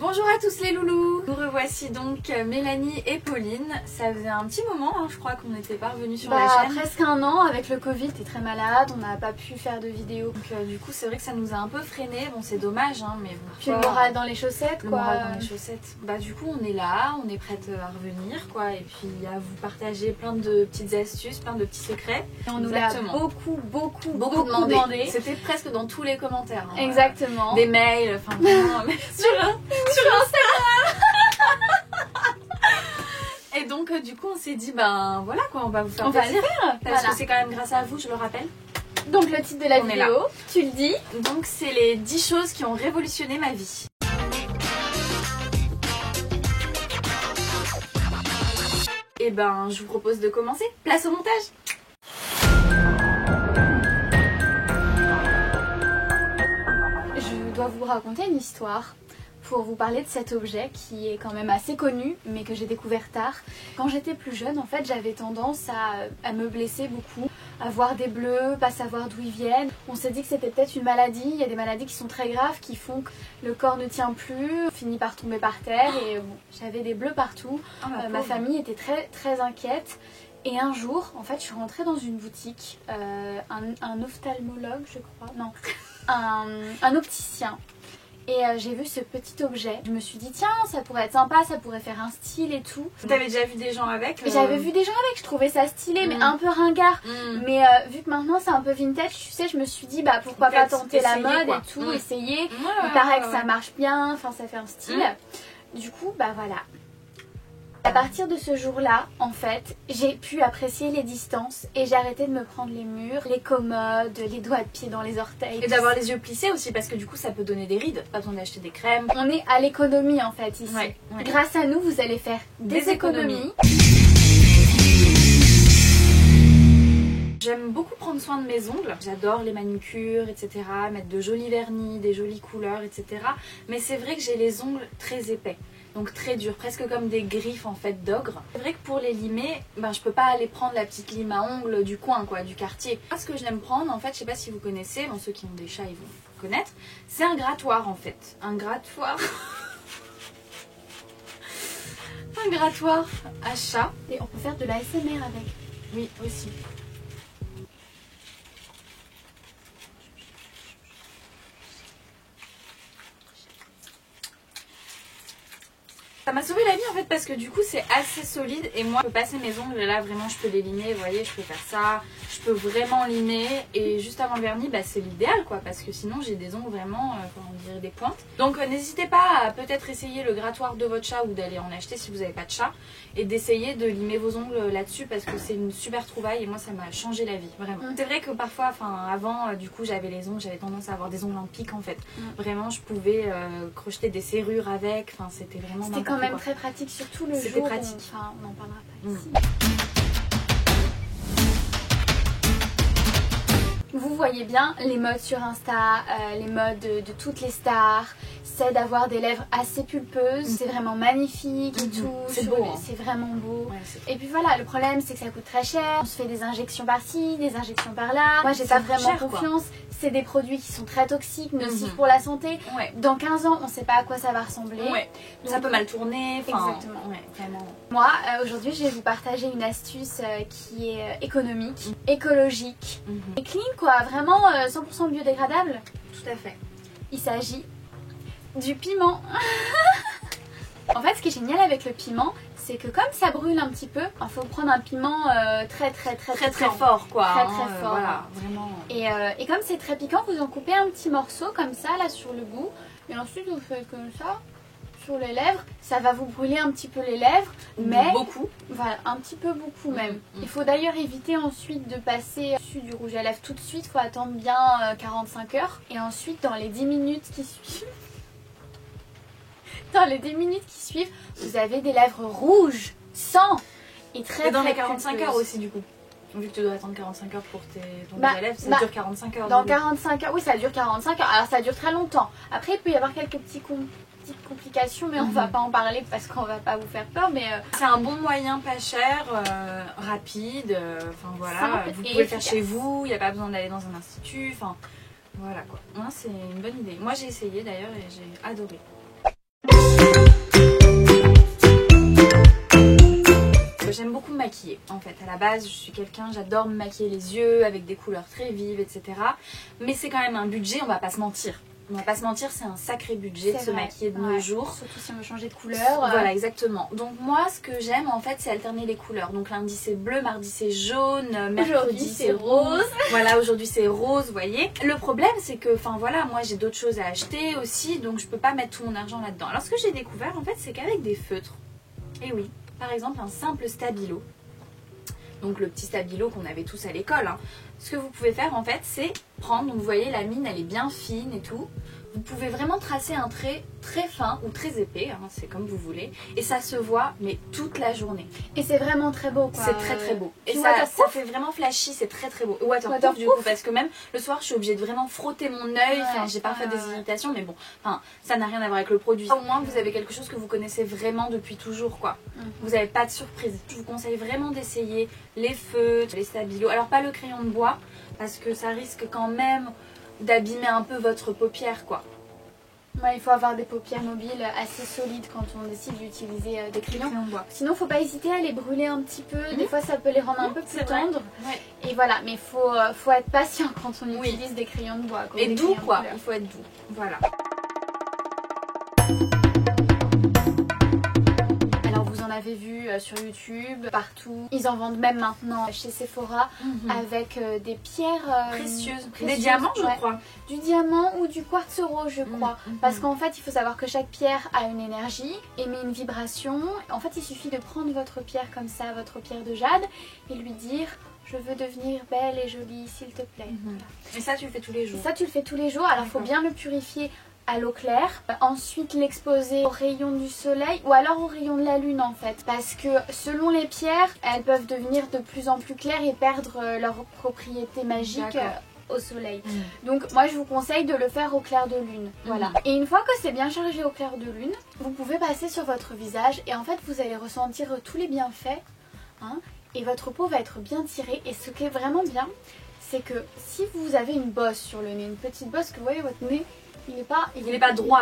Bonjour à tous les loulous. Nous revoici donc Mélanie et Pauline. Ça faisait un petit moment, je crois qu'on n'était pas revenus sur la chaîne. Presque un an avec le Covid, t'es très malade, on n'a pas pu faire de vidéos. Donc du coup c'est vrai que ça nous a un peu freiné. Bon c'est dommage mais bon. Puis le moral dans les chaussettes quoi. Le moral dans les chaussettes. Bah du coup on est là, on est prête à revenir quoi. Et puis à vous partager plein de petites astuces, plein de petits secrets. Et on nous l'a beaucoup demandé. C'était presque dans tous les commentaires. Exactement. Des mails, enfin vraiment. sur Instagram. Et donc du coup on s'est dit ben voilà quoi, on va vous faire plaisir parce que c'est quand même grâce à vous, je le rappelle. Donc le titre de la vidéo, tu le dis. Donc c'est les 10 choses qui ont révolutionné ma vie. Et ben je vous propose de commencer. Place au montage. Je dois vous raconter une histoire pour vous parler de cet objet qui est quand même assez connu mais que j'ai découvert tard. Quand j'étais plus jeune en fait j'avais tendance à me blesser beaucoup, à voir des bleus, pas savoir d'où ils viennent. On s'est dit que c'était peut-être une maladie, il y a des maladies qui sont très graves qui font que le corps ne tient plus, on finit par tomber par terre et bon, j'avais des bleus partout. Ma famille était très inquiète. Et un jour, en fait, je suis rentrée dans une boutique, un ophtalmologue, je crois, non, un opticien. Et j'ai vu ce petit objet. Je me suis dit, tiens, ça pourrait être sympa, ça pourrait faire un style et tout. T'avais déjà vu des gens avec J'avais vu des gens avec, je trouvais ça stylé, mais un peu ringard. Mais vu que maintenant c'est un peu vintage, tu sais, je me suis dit, bah pourquoi pas tenter la mode et tout, essayer. Il paraît que ça marche bien, enfin ça fait un style. Du coup, bah voilà. À partir de ce jour-là, en fait, j'ai pu apprécier les distances et j'ai arrêté de me prendre les murs, les commodes, les doigts de pied dans les orteils. Et d'avoir les yeux plissés aussi parce que du coup ça peut donner des rides, pas besoin d'acheter des crèmes. On est à l'économie en fait ici. Grâce à nous, vous allez faire des économies. J'aime beaucoup prendre soin de mes ongles, j'adore les manucures, etc. Mettre de jolis vernis, des jolies couleurs, etc. Mais c'est vrai que j'ai les ongles très épais. Donc très dur, presque comme des griffes en fait d'ogre. C'est vrai que pour les limer, ben, je peux pas aller prendre la petite lime à ongles du coin quoi, du quartier. Moi ce que j'aime prendre en fait, je sais pas si vous connaissez, bon ceux qui ont des chats ils vont connaître, c'est un grattoir en fait. Un grattoir... un grattoir à chat. Et on peut faire de l'ASMR avec. Oui aussi. Ça m'a sauvé la vie en fait parce que du coup c'est assez solide et moi je peux passer mes ongles là vraiment je peux les limer, vous voyez je peux faire ça, je peux vraiment limer et juste avant le vernis bah, c'est l'idéal quoi parce que sinon j'ai des ongles vraiment on dirait des pointes. Donc n'hésitez pas à peut-être essayer le grattoir de votre chat ou d'aller en acheter si vous n'avez pas de chat et d'essayer de limer vos ongles là-dessus parce que c'est une super trouvaille et moi ça m'a changé la vie vraiment. C'est vrai que parfois avant du coup j'avais les ongles, j'avais tendance à avoir des ongles en pique en fait. Vraiment je pouvais crocheter des serrures avec, c'était vraiment quand même très pratique, surtout le jour. C'était pratique. On n'en parlera pas ici. Vous voyez bien les modes sur Insta, les modes de toutes les stars, c'est d'avoir des lèvres assez pulpeuses, c'est vraiment magnifique et tout, c'est beau, c'est vraiment beau. Et puis voilà, le problème c'est que ça coûte très cher, on se fait des injections par-ci, des injections par-là. Moi j'ai pas vraiment confiance, c'est des produits qui sont très toxiques, nocifs pour la santé. Dans 15 ans on sait pas à quoi ça va ressembler. Donc, ça peut mal tourner. Exactement. Vraiment. Moi aujourd'hui je vais vous partager une astuce qui est économique, écologique et clean quoi, vraiment 100% biodégradable. Tout à fait. Il s'agit du piment. En fait ce qui est génial avec le piment c'est que comme ça brûle un petit peu, il faut prendre un piment très fort quoi. Très fort. Voilà, vraiment. Et comme c'est très piquant, vous en coupez un petit morceau comme ça là sur le bout et ensuite vous faites comme ça sur les lèvres. Ça va vous brûler un petit peu les lèvres, mais beaucoup. Voilà, un petit peu beaucoup même. Il faut d'ailleurs éviter ensuite de passer dessus du rouge à lèvres tout de suite, il faut attendre bien 45 heures et ensuite dans les 10 minutes qui suivent vous avez des lèvres rouges, sang et très dans les 45 heures aussi du coup. Vu que tu dois attendre 45 heures pour ton rouge à lèvres, ça dure 45 heures. Dans 45 heures, oui ça dure 45 heures, alors ça dure très longtemps. Après il peut y avoir quelques petites complications mais on va pas en parler parce qu'on va pas vous faire peur. Mais c'est un bon moyen pas cher, rapide, voilà, vous pouvez le faire chez vous, il n'y a pas besoin d'aller dans un institut, voilà quoi. Moi c'est une bonne idée. Moi j'ai essayé d'ailleurs et j'ai adoré. maquiller en fait. À la base, je suis quelqu'un, j'adore me maquiller les yeux avec des couleurs très vives, etc. Mais c'est quand même un budget, on va pas se mentir. On va pas se mentir, c'est un sacré budget de se maquiller de nos jours. Surtout si on veut changer de couleur. Voilà, exactement. Donc moi, ce que j'aime en fait, c'est alterner les couleurs. Donc lundi c'est bleu, mardi c'est jaune, mercredi c'est rose. Voilà, aujourd'hui c'est rose, vous voyez. Le problème, c'est que, enfin voilà, moi j'ai d'autres choses à acheter aussi, donc je peux pas mettre tout mon argent là-dedans. Alors ce que j'ai découvert en fait, c'est qu'avec des feutres, et oui, par exemple un simple stabilo, donc le petit stabilo qu'on avait tous à l'école, hein. Ce que vous pouvez faire en fait, c'est prendre, donc vous voyez la mine elle est bien fine et tout. Vous pouvez vraiment tracer un trait très fin ou très épais, hein, c'est comme vous voulez. Et ça se voit, mais toute la journée. Et c'est vraiment très beau quoi. C'est très très beau. Et ça fait vraiment flashy, c'est très très beau. Waterproof du coup, parce que même le soir je suis obligée de vraiment frotter mon œil. Enfin, j'ai parfois des irritations, mais bon, enfin, ça n'a rien à voir avec le produit. Au moins vous avez quelque chose que vous connaissez vraiment depuis toujours quoi. Vous n'avez pas de surprise. Je vous conseille vraiment d'essayer les feutres, les stabilos. Alors pas le crayon de bois, parce que ça risque quand même d'abîmer un peu votre paupière quoi. Ouais, il faut avoir des paupières mobiles assez solides quand on décide d'utiliser des crayons de bois. Sinon, faut pas hésiter à les brûler un petit peu. Des fois, ça peut les rendre un peu plus tendres. Ouais. Et voilà, mais faut être patient quand on utilise des crayons de bois. Et doux quoi, il faut être doux. Voilà. On avait vu sur YouTube, partout. Ils en vendent même maintenant chez Sephora avec des pierres précieuses. Des diamants, je crois. Du diamant ou du quartz rose, je crois. Parce qu'en fait, il faut savoir que chaque pierre a une énergie, émet une vibration. En fait, il suffit de prendre votre pierre comme ça, votre pierre de jade, et lui dire « Je veux devenir belle et jolie, s'il te plaît. » Et ça, tu le fais tous les jours. Et ça, tu le fais tous les jours. Alors, il faut bien le purifier à l'eau claire, ensuite l'exposer au rayon du soleil ou alors au rayon de la lune en fait, parce que selon les pierres elles peuvent devenir de plus en plus claires et perdre leur propriété magique au soleil. Donc moi je vous conseille de le faire au clair de lune. Voilà. Et une fois que c'est bien chargé au clair de lune, vous pouvez passer sur votre visage et en fait vous allez ressentir tous les bienfaits et votre peau va être bien tirée. Et ce qui est vraiment bien, c'est que si vous avez une bosse sur le nez, une petite bosse que vous voyez votre nez, il est pas droit,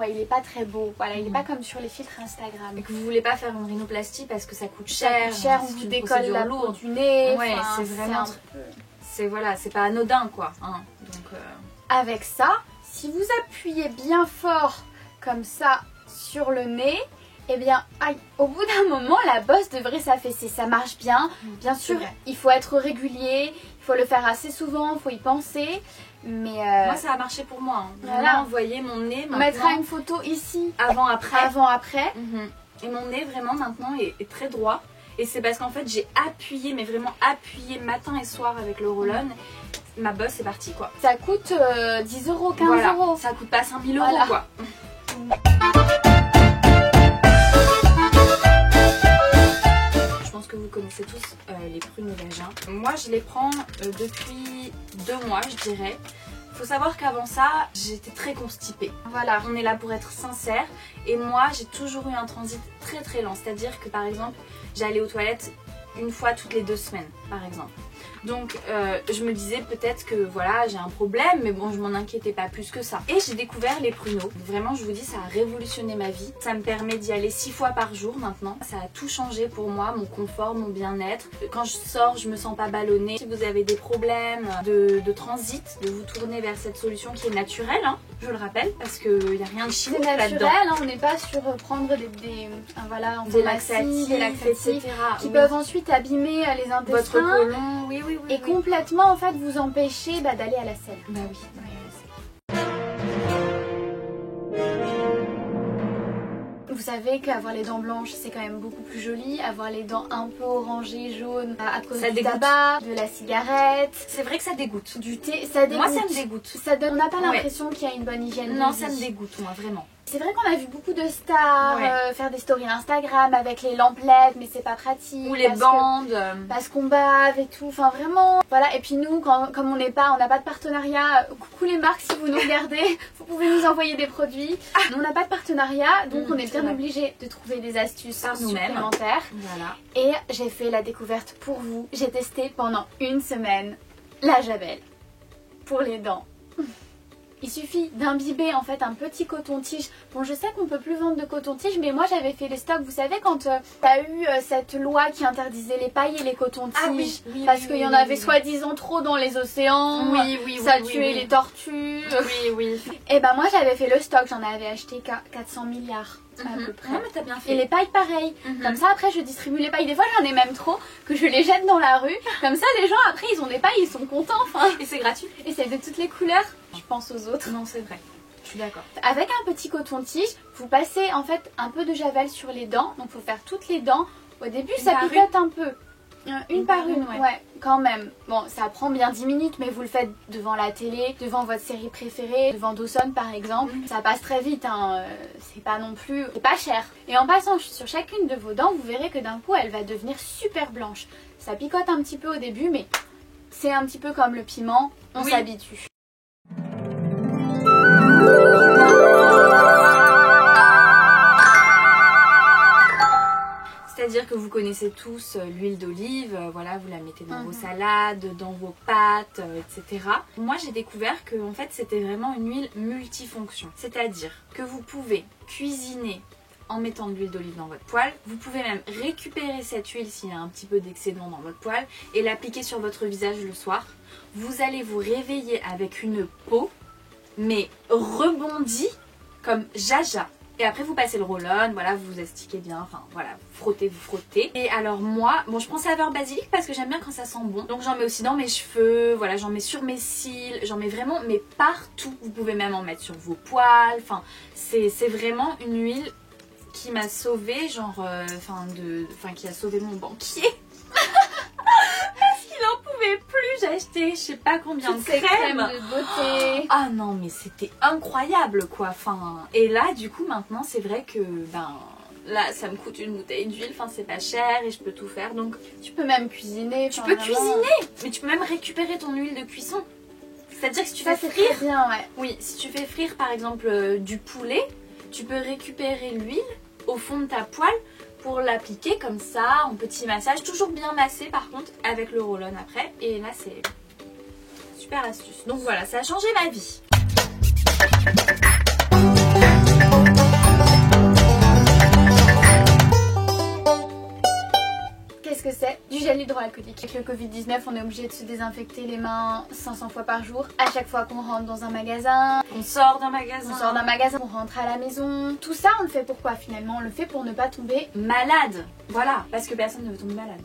il est pas très beau, voilà, il est pas comme sur les filtres Instagram. Et que vous voulez pas faire une rhinoplastie parce que ça coûte cher, on vous décolle la peau du nez, ouais, c'est vraiment, c'est pas anodin quoi. Donc, avec ça, si vous appuyez bien fort comme ça sur le nez, eh bien, au bout d'un moment, la bosse devrait s'affaisser. Ça marche bien. Bien sûr, il faut être régulier, il faut le faire assez souvent, il faut y penser. Mais moi, ça a marché pour moi. Voilà. Vous voyez mon nez maintenant. On mettra une photo ici. Avant-après. Avant-après. Et mon nez, vraiment, maintenant, est très droit. Et c'est parce qu'en fait, j'ai appuyé, mais vraiment appuyé matin et soir avec le roll-on. Ma bosse est partie, quoi. Ça coûte 10 euros, 15 euros. Ça coûte pas 5000 euros, quoi. Que vous connaissez tous les prunes au vagin. Moi je les prends depuis 2 mois je dirais. Faut savoir qu'avant ça j'étais très constipée. Voilà, on est là pour être sincère. Et moi j'ai toujours eu un transit très très lent. C'est à dire que par exemple j'allais aux toilettes une fois toutes les 2 semaines par exemple. Donc je me disais peut-être que voilà j'ai un problème, mais bon je m'en inquiétais pas plus que ça. Et j'ai découvert les pruneaux. Vraiment je vous dis ça a révolutionné ma vie. Ça me permet d'y aller 6 fois par jour maintenant. Ça a tout changé pour moi, mon confort, mon bien-être. Quand je sors je me sens pas ballonnée. Si vous avez des problèmes de transit, de vous tourner vers cette solution qui est naturelle, je le rappelle, parce qu'il n'y a rien de chimique là-dedans. C'est naturel, on n'est pas sur prendre des laxatifs, etc. qui peuvent ensuite abîmer les intestins. Votre côlon, oui. Et complètement en fait vous empêcher d'aller à la selle. Bah oui. Vous savez qu'avoir les dents blanches c'est quand même beaucoup plus joli. Avoir les dents un peu orangées, jaunes à cause du tabac, de la cigarette. C'est vrai que ça dégoûte. Du thé, ça dégoûte. Moi ça me dégoûte. On n'a pas l'impression qu'il y a une bonne hygiène. Non, ça me dégoûte moi vraiment. C'est vrai qu'on a vu beaucoup de stars faire des stories Instagram avec les lampes LED, mais c'est pas pratique. Ou les bandes. Parce qu'on bave et tout, enfin vraiment. Voilà, et puis nous, comme on n'a pas de partenariat, coucou les marques si vous nous regardez, vous pouvez nous envoyer des produits. On n'a pas de partenariat, donc on est bien obligé de trouver des astuces supplémentaires. Voilà. Et j'ai fait la découverte pour vous. J'ai testé pendant 1 semaine la Javel pour les dents. Il suffit d'imbiber en fait un petit coton-tige. Bon, je sais qu'on peut plus vendre de coton-tige, mais moi j'avais fait les stocks. Vous savez, quand t'as eu cette loi qui interdisait les pailles et les cotons-tiges, ah, oui, parce qu'il y en avait soi-disant trop dans les océans, ça tuait les tortues. Oui. Et ben moi j'avais fait le stock, j'en avais acheté 400 milliards. À peu près. Non, mais t'as bien fait. Et les pailles pareil. Comme ça après je distribue les pailles. Des fois j'en ai même trop que je les jette dans la rue. Comme ça les gens après ils ont des pailles, ils sont contents. Enfin. Et c'est gratuit. Et c'est de toutes les couleurs. Je pense aux autres. Non, c'est vrai. Je suis d'accord. Avec un petit coton-tige, vous passez en fait un peu de javel sur les dents. Donc faut faire toutes les dents. Au début ça picote un peu. Une par une, ouais, quand même. Bon, ça prend bien 10 minutes, mais vous le faites devant la télé, devant votre série préférée, devant Dawson par exemple. Ça passe très vite, hein. C'est pas non plus... C'est pas cher. Et en passant sur chacune de vos dents, vous verrez que d'un coup, elle va devenir super blanche. Ça picote un petit peu au début, mais c'est un petit peu comme le piment, on s'habitue. C'est-à-dire que vous connaissez tous l'huile d'olive, voilà, vous la mettez dans vos salades, dans vos pâtes, etc. Moi, j'ai découvert que en fait, c'était vraiment une huile multifonction. C'est-à-dire que vous pouvez cuisiner en mettant de l'huile d'olive dans votre poêle. Vous pouvez même récupérer cette huile s'il y a un petit peu d'excédent dans votre poêle et l'appliquer sur votre visage le soir. Vous allez vous réveiller avec une peau, mais rebondie comme jaja. Et après vous passez le roll-on, voilà, vous astiquez bien, enfin voilà, vous frottez. Et alors moi, bon je prends saveur basilic parce que j'aime bien quand ça sent bon. Donc j'en mets aussi dans mes cheveux, voilà, j'en mets sur mes cils, j'en mets vraiment, mais partout. Vous pouvez même en mettre sur vos poils, enfin c'est vraiment une huile qui m'a sauvée, genre, qui a sauvé mon banquier. Il en pouvait plus, j'ai acheté je sais pas combien de crèmes de beauté. Ah non mais c'était incroyable quoi, enfin, et là du coup maintenant c'est vrai que là ça me coûte une bouteille d'huile, enfin c'est pas cher et je peux tout faire, donc tu peux même cuisiner. Tu peux cuisiner, mais tu peux même récupérer ton huile de cuisson. C'est-à-dire que si tu fais frire, bien, ouais. Oui, si tu fais frire par exemple du poulet, tu peux récupérer l'huile au fond de ta poêle pour l'appliquer comme ça, en petit massage, toujours bien massé par contre, avec le roll-on après. Et là c'est super astuce. Donc voilà, ça a changé ma vie. Qu'est-ce que c'est? Du gel hydroalcoolique. Avec le Covid-19, on est obligé de se désinfecter les mains 500 fois par jour. À chaque fois qu'on rentre dans un magasin, on sort d'un magasin, on rentre à la maison. Tout ça, on le fait pourquoi finalement? On le fait pour ne pas tomber malade. Voilà, parce que personne ne veut tomber malade.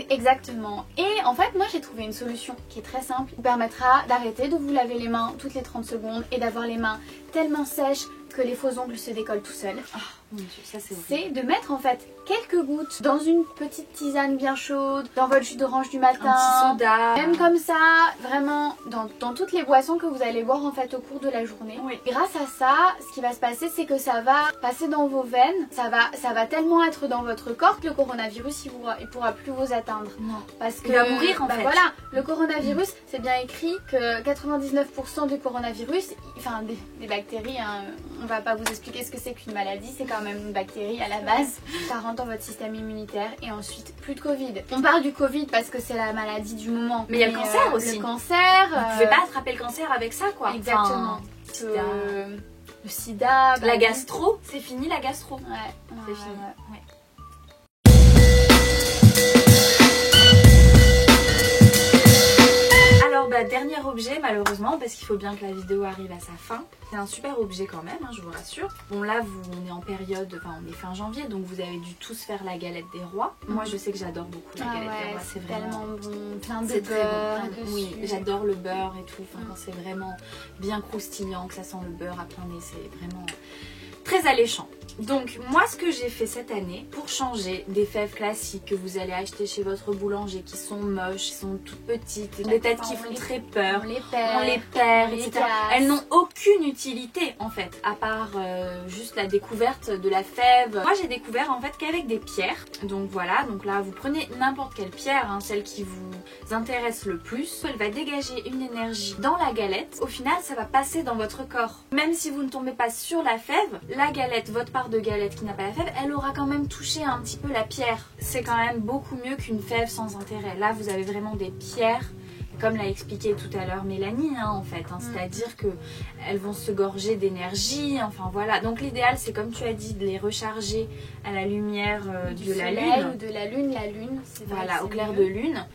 Exactement. Et en fait, moi j'ai trouvé une solution qui est très simple, qui vous permettra d'arrêter de vous laver les mains toutes les 30 secondes et d'avoir les mains tellement sèches que les faux ongles se décollent tout seuls. Oh mon Dieu, ça c'est de mettre en fait quelques gouttes dans une petite tisane bien chaude, dans votre jus d'orange du matin, un petit soda, même comme ça, vraiment dans toutes les boissons que vous allez boire en fait au cours de la journée. Oui. Grâce à ça, ce qui va se passer, c'est que ça va passer dans vos veines, ça va tellement être dans votre corps que le coronavirus il pourra plus vous atteindre. Non. Parce que il va mourir en fait. Voilà, le coronavirus, c'est bien écrit que 99% du coronavirus, enfin des bactéries, hein, on va pas vous expliquer ce que c'est qu'une maladie, c'est quand même une bactérie à la base. Ça rentre dans votre système immunitaire et ensuite plus de Covid. On parle du Covid parce que c'est la maladie du moment. Mais il y a le cancer aussi. Le cancer. Vous pouvez pas attraper le cancer avec ça quoi. Exactement. Le sida. La gastro, c'est fini la gastro. Ouais. C'est fini. Ouais. Alors dernier objet malheureusement parce qu'il faut bien que la vidéo arrive à sa fin. C'est un super objet quand même, hein, je vous rassure. Bon là on est en période, enfin on est fin janvier donc vous avez dû tous faire la galette des rois. Moi je sais que j'adore beaucoup la galette des rois, c'est vraiment tellement bon, plein de beurre. Bon. Oui, j'adore le beurre et tout, enfin, quand c'est vraiment bien croustillant, que ça sent le beurre à plein nez, c'est vraiment très alléchant. Donc moi ce que j'ai fait cette année pour changer des fèves classiques que vous allez acheter chez votre boulanger qui sont moches, qui sont toutes petites, des têtes qui font très peur, on les perd, etc. Elles n'ont aucune utilité en fait à part juste la découverte de la fève. Moi j'ai découvert en fait qu'avec des pierres, donc voilà, donc là vous prenez n'importe quelle pierre, hein, celle qui vous intéresse le plus, elle va dégager une énergie dans la galette, au final ça va passer dans votre corps. Même si vous ne tombez pas sur la fève, la galette, votre part de galette qui n'a pas la fève, elle aura quand même touché un petit peu la pierre. C'est quand même beaucoup mieux qu'une fève sans intérêt. Là vous avez vraiment des pierres Comme l'a expliqué tout à l'heure Mélanie, hein, en fait, hein, c'est-à-dire que elles vont se gorger d'énergie, enfin voilà. Donc l'idéal, c'est comme tu as dit, de les recharger à la lumière de la lune. Ou de la lune, c'est vrai. Voilà, au clair de lune.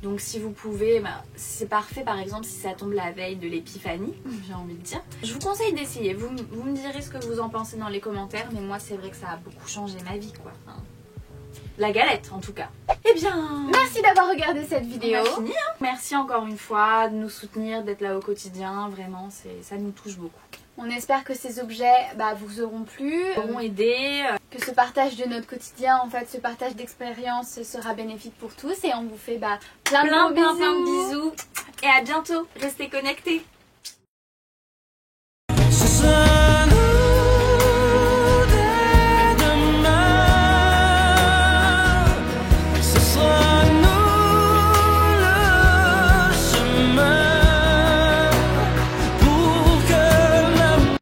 Donc si vous pouvez, c'est parfait par exemple si ça tombe la veille de l'épiphanie, j'ai envie de dire. Je vous conseille d'essayer, vous me direz ce que vous en pensez dans les commentaires, mais moi c'est vrai que ça a beaucoup changé ma vie quoi. Enfin, la galette en tout cas. Eh bien, merci d'avoir regardé cette vidéo. On a fini, hein. Merci encore une fois de nous soutenir, d'être là au quotidien, vraiment ça nous touche beaucoup. On espère que ces objets vous auront plu, Auront aidé. Que ce partage de notre quotidien, en fait, ce partage d'expérience sera bénéfique pour tous et on vous fait plein de bisous et à bientôt. Restez connectés.